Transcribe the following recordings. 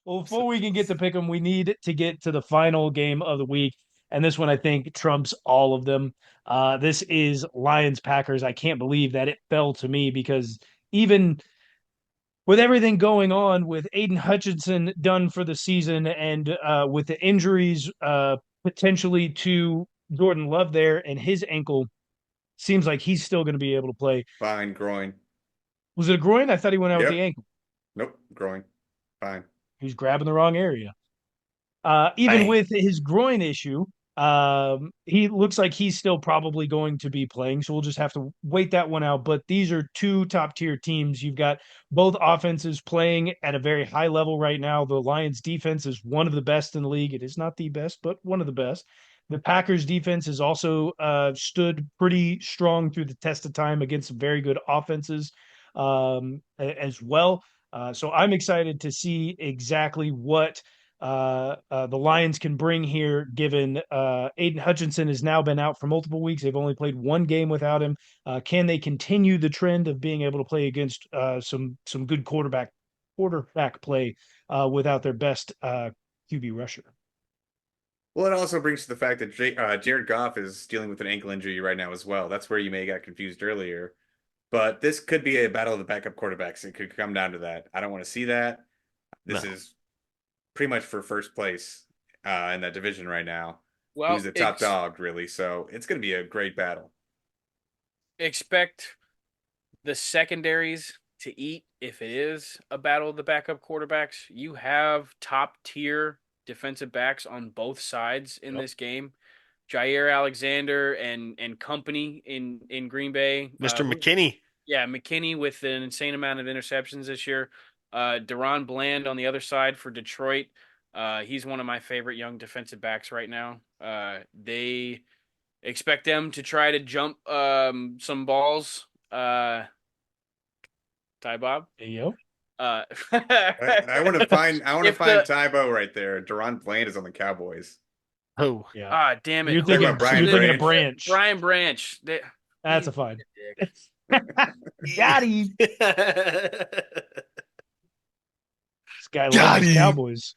Well, before we can get to pick them, we need to get to the final game of the week. And this one, I think, trumps all of them. This is Lions Packers. I can't believe that it fell to me because even with everything going on with Aiden Hutchinson done for the season and with the injuries potentially to Jordan Love there and his ankle, seems like he's still going to be able to play. Fine, groin. Was it a groin? I thought he went out with the Yep. ankle. Nope, groin. Fine. He was grabbing the wrong area. Even Bang. with his groin issue, he looks like he's still probably going to be playing. So we'll just have to wait that one out. But these are two top tier teams. You've got both offenses playing at a very high level right now. The Lions defense is one of the best in the league. It is not the best, but one of the best. The Packers defense has also stood pretty strong through the test of time against some very good offenses as well. So I'm excited to see exactly what the Lions can bring here, given Aiden Hutchinson has now been out for multiple weeks. They've only played one game without him. Can they continue the trend of being able to play against some good quarterback play without their best QB rusher? Well, it also brings to the fact that Jared Goff is dealing with an ankle injury right now as well. That's where you may have got confused earlier. But this could be a battle of the backup quarterbacks. It could come down to that. I don't want to see that. This No. is pretty much for first place in that division right now. Who's Well, the top dog, really? So it's going to be a great battle. expect the secondaries to eat if it is a battle of the backup quarterbacks. You have top tier defensive backs on both sides in Yep. this game. Jair Alexander and company in Green Bay. Mr. McKinney. Yeah, McKinney with an insane amount of interceptions this year. Deron Bland on the other side for Detroit. He's one of my favorite young defensive backs right now. They expect them to try to jump some balls. Ty Bob. Hey, yo. I want to If find the Tybo right there. Deron Bland is on the Cowboys. Oh, Yeah. damn it, You're who Talking thinking about was Brian you're thinking of Branch. Branch. Brian Branch. That's He's a fine. a dick. Got him. This guy loves got his him. Cowboys.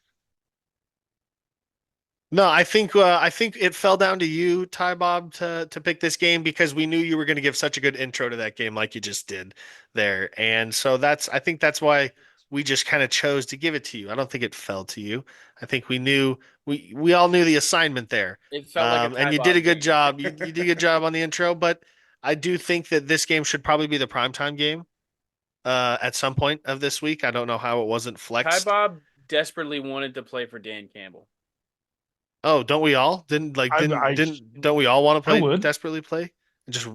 No, I think it fell down to you, Ty Bob, to pick this game because we knew you were going to give such a good intro to that game, like you just did there, and so I think that's why we just kind of chose to give it to you. I don't think it fell to you. I think we all knew the assignment there, It felt like a and Ty you did a Bob good game. job. You did a good job on the intro, but I do think that this game should probably be the primetime game at some point of this week. I don't know how it wasn't Ty flexed. Bob desperately wanted to play for Dan Campbell. Oh, don't we all? Didn't like I didn't I didn't don't we all want to I play would desperately play and just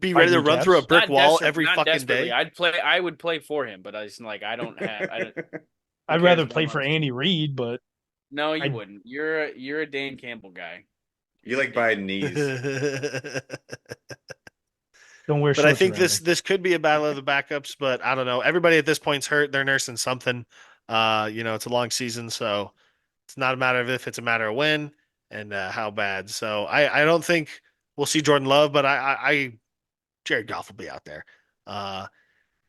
be ready fight to run through a recaps. brick wall every Not fucking desperately. day? I would play for him, but I just like I don't have. I don't. Who I'd cares rather about play him on for his team? Andy Reid, but No, you I wouldn't. You're a Dan Campbell guy. You You're a like Dan. Biden knees. don't wear But I shorts think around me. this could be a battle of the backups, but I don't know. Everybody at this point's hurt. They're nursing something. It's a long season, so it's not a matter of if, it's a matter of when and how bad. So I don't think we'll see Jordan Love, but I Jared Goff will be out there. Uh,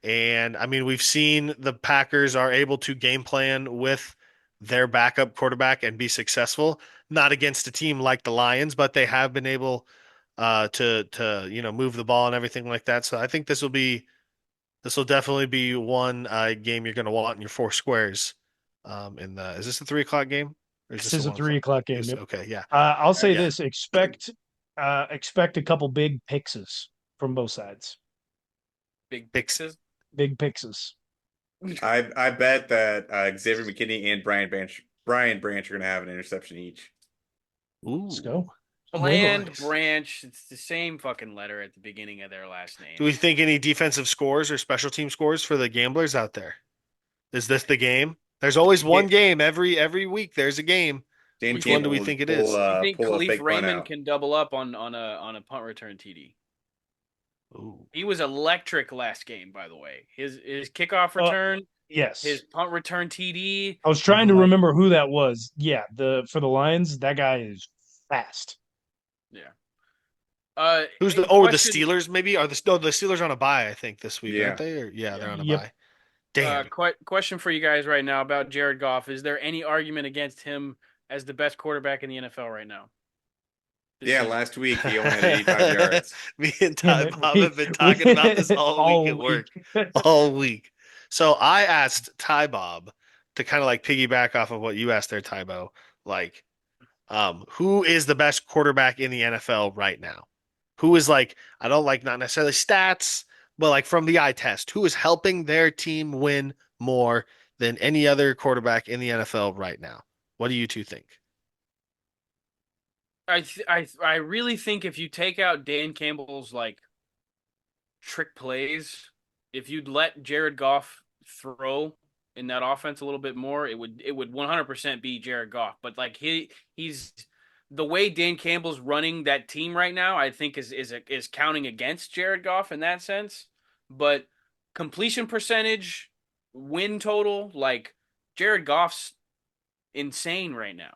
And I mean, we've seen the Packers are able to game plan with their backup quarterback and be successful, not against a team like the Lions, but they have been able to move the ball and everything like that. So I think this will definitely be one game you're going to want in your four squares. Is this a 3 o'clock game or is This this a is a one three o'clock? o'clock game. Is Yep. okay, yeah, I'll say yeah. this: expect a couple big pixes from both sides. Big Picks. pixes. Big pixes. I bet that Xavier McKinney and Brian Branch are going to have an interception each. Let's Ooh. go. I'm Bland nice. Branch. It's the same fucking letter at the beginning of their last name. Do we think any defensive scores or special team scores for the gamblers out there? Is this the game? There's always one game every week. There's a game. Dan Which one do Campbell we will think it pull is? You think pull a Khalif fake punt Raymond out. can double up on a punt return TD? Ooh. He was electric last game, by the way. His kickoff Uh, return, his yes. punt return TD. I was trying to Like, remember who that was. Yeah, the for the Lions, that guy is fast. yeah. Who's the Question. Steelers maybe? Are the Steelers on a bye, I think, this week, aren't Yeah. they? Or yeah, they're on a Yep. bye. Damn. Question for you guys right now about Jared Goff. Is there any argument against him as the best quarterback in the NFL right now? This Yeah, season? last week he only had 85 yards. Me and Damn Ty it. Bob have been talking about this all week All at week. work. All week. So I asked Ty Bob to kind of like piggyback off of what you asked there, Tybo. Like, who is the best quarterback in the NFL right now? Who is like, I don't like not necessarily stats, but like from the eye test, who is helping their team win more than any other quarterback in the NFL right now? What do you two think? I really think if you take out Dan Campbell's like trick plays, if you'd let Jared Goff throw in that offense a little bit more, it would 100% be Jared Goff. But like he's the way Dan Campbell's running that team right now, I think is counting against Jared Goff in that sense. But completion percentage, win total, like Jared Goff's insane right now.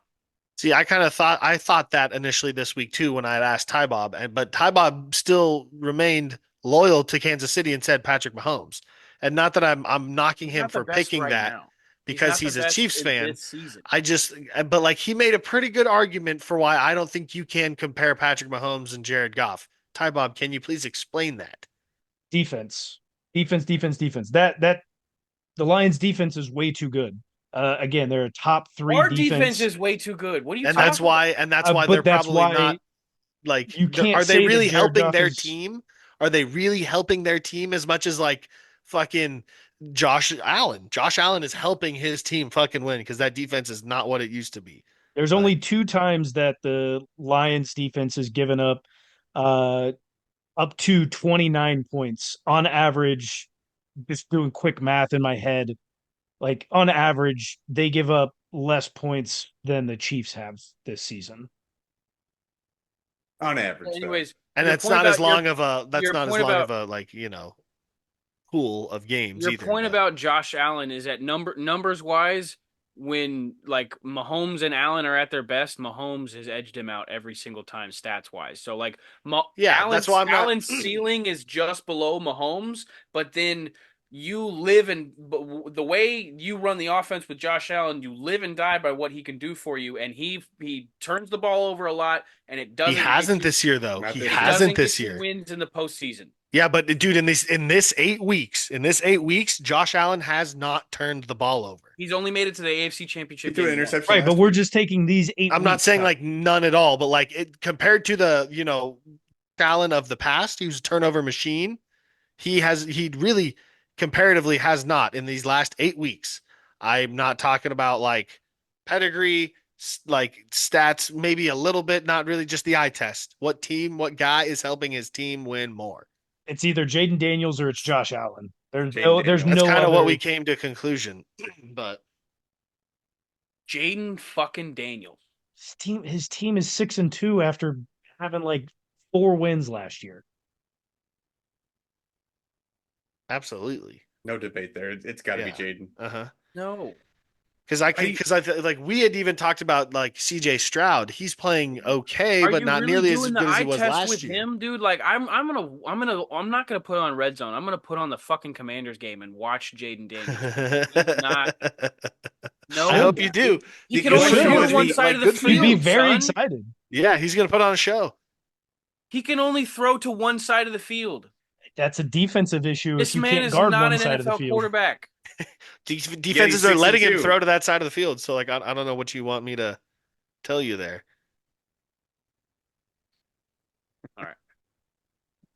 See, I thought that initially this week too when I had asked Ty Bob, but Ty Bob still remained loyal to Kansas City and said Patrick Mahomes. And not that I'm knocking He's him not the for best picking right that now. He's because not the he's a best Chiefs in fan. this season. But like he made a pretty good argument for why I don't think you can compare Patrick Mahomes and Jared Goff. Ty Bob, can you please explain that? Defense. Defense. That the Lions defense is way too good. Again, they're a top three Our defense defense. is way too good. What are you And talking about? that's why they're But that's probably not why like you can't are they say that really Jared helping Goff their is. team? Are they really helping their team as much as like fucking Josh Allen? Josh Allen is helping his team fucking win because that defense is not what it used to be. There's But only two times that the Lions defense has given uh up to 29 points on average. Just doing quick math in my head, like on average, they give up less points than the Chiefs have this season. On average, though. Anyways, and your that's point not as about long of a your point about like, pool of games your either. point But about Josh Allen is that numbers wise, when like Mahomes and Allen are at their best, Mahomes has edged him out every single time stats wise. So like yeah, that's why I'm not Allen's ceiling is just below Mahomes, but then you live and the way you run the offense with Josh Allen, you live and die by what he can do for you, and he turns the ball over a lot, and he hasn't this year though. Not He this it year. hasn't doesn't this get you year. wins in the postseason. Yeah, but dude, in this 8 weeks, Josh Allen has not turned the ball over. He's only made it to the AFC He Championship threw an game once. interception Right, but last we're week. just taking these 8 I'm not weeks, saying Kyle. like none at all, but like it compared to the, Allen of the past, he was a turnover machine. He really comparatively has not in these last 8 weeks. I'm not talking about like pedigree, like stats, maybe a little bit, not really just the eye test. What guy is helping his team win more? It's either Jaden Daniels or it's Josh Allen. Jaden There's Daniels. That's no kind of what other. we came to conclusion. But Jaden fucking Daniels. His team is 6-2 after having like 4 wins last year. absolutely. No debate there. It's got to be Yeah. Jaden. Uh-huh. No. Like we had even talked about like CJ Stroud. He's playing okay, Are but you not really nearly as doing the good as he eye was test with last year. him, dude? Like I'm not gonna put on Red Zone. I'm gonna put on the fucking Commanders game and watch Jaden Daniels. He's not. No, I hope you do. he can Good only for throw you. to one Be- side like of the good for You'd be you. field, very son. excited. Yeah, he's gonna put on a show. He can only throw to one side of the field. That's a defensive issue if This you man can't is guard not one an side of the NFL field. quarterback. Yet he's Defenses are six and letting him two. throw to that side of the field. So like I don't know what you want me to tell you there. All right.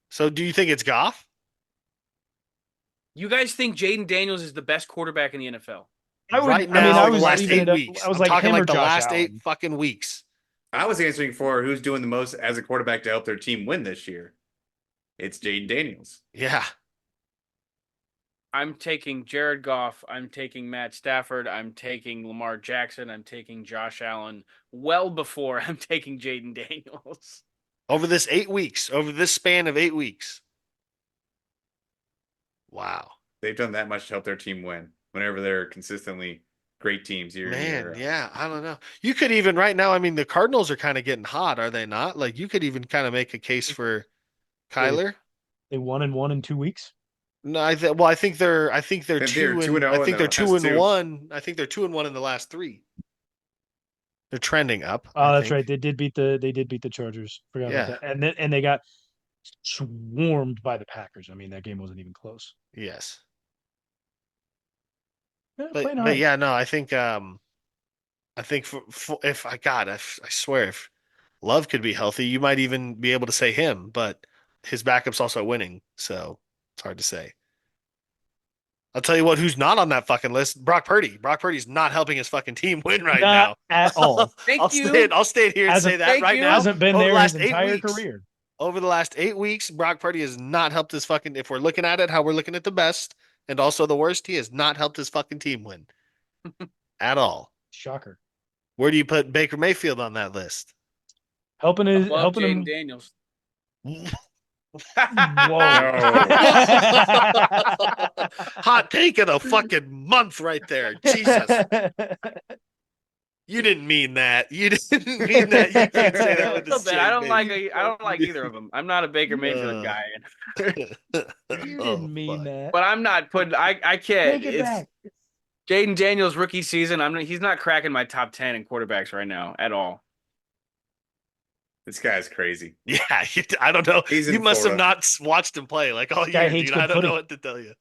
So do you think it's Goff? You guys think Jaden Daniels is the best quarterback in the NFL? Right I mean, I now, the was last leaving eight it up. weeks. I was I'm like talking him or like the Josh last 8 Allen. fucking weeks. I was answering for who's doing the most as a quarterback to help their team win this year. It's Jaden Daniels. Yeah. I'm taking Jared Goff. I'm taking Matt Stafford. I'm taking Lamar Jackson. I'm taking Josh Allen well before I'm taking Jaden Daniels. Over this 8 weeks, over this span of 8 weeks. Wow. They've done that much to help their team win whenever they're consistently great teams year in year Man, out. yeah, I don't know. You could even right now, I mean, the Cardinals are kind of getting hot, are they not? Like you could even kind of make a case for They Kyler. they 1-1 in 2 weeks. No, I think they're They're two 2-0 I in think their they're last two. 2-1. I think they're 2-1 in the last three. They're trending up, I Oh, that's right. think. They did beat the Chargers. Forgot about Yeah. that. And they got swarmed by the Packers. I mean, that game wasn't even close. Yes. Yeah, But playing hard. yeah, no, I think for if I God, I swear if Love could be healthy, you might even be able to say him, but his backup's also winning, so it's hard to say. I'll tell you what, who's not on that fucking list? Brock Purdy. Brock Purdy's not helping his fucking team win right Not now. at all. I'll Thank stay. you. I'll stay here and say Hasn't that Thank right you. now. hasn't been Over the there his last eight entire weeks, career. over the last 8 weeks, Brock Purdy has not helped his fucking. If we're looking at it, how we're looking at the best and also the worst, he has not helped his fucking team win at all. Shocker. Where do you put Baker Mayfield on that list? Above Helping Jaden him. Daniels. Whoa. No. Hot take of the fucking month right there. Jesus. You didn't mean that. You didn't mean that. You can't say that with a So bad. I straight don't like face. I don't like either of them. I'm not a Baker Mayfield Uh, guy, You oh, didn't mean fuck. that. but I'm not putting. I can't. Take it It's back. Jaden Daniels rookie season. He's not cracking my top 10 in quarterbacks right now at all. This guy's crazy. Yeah, I don't know. He's You in must have Florida. not watched him play like all Guy year, hates dude. I good don't know footy. what to tell you.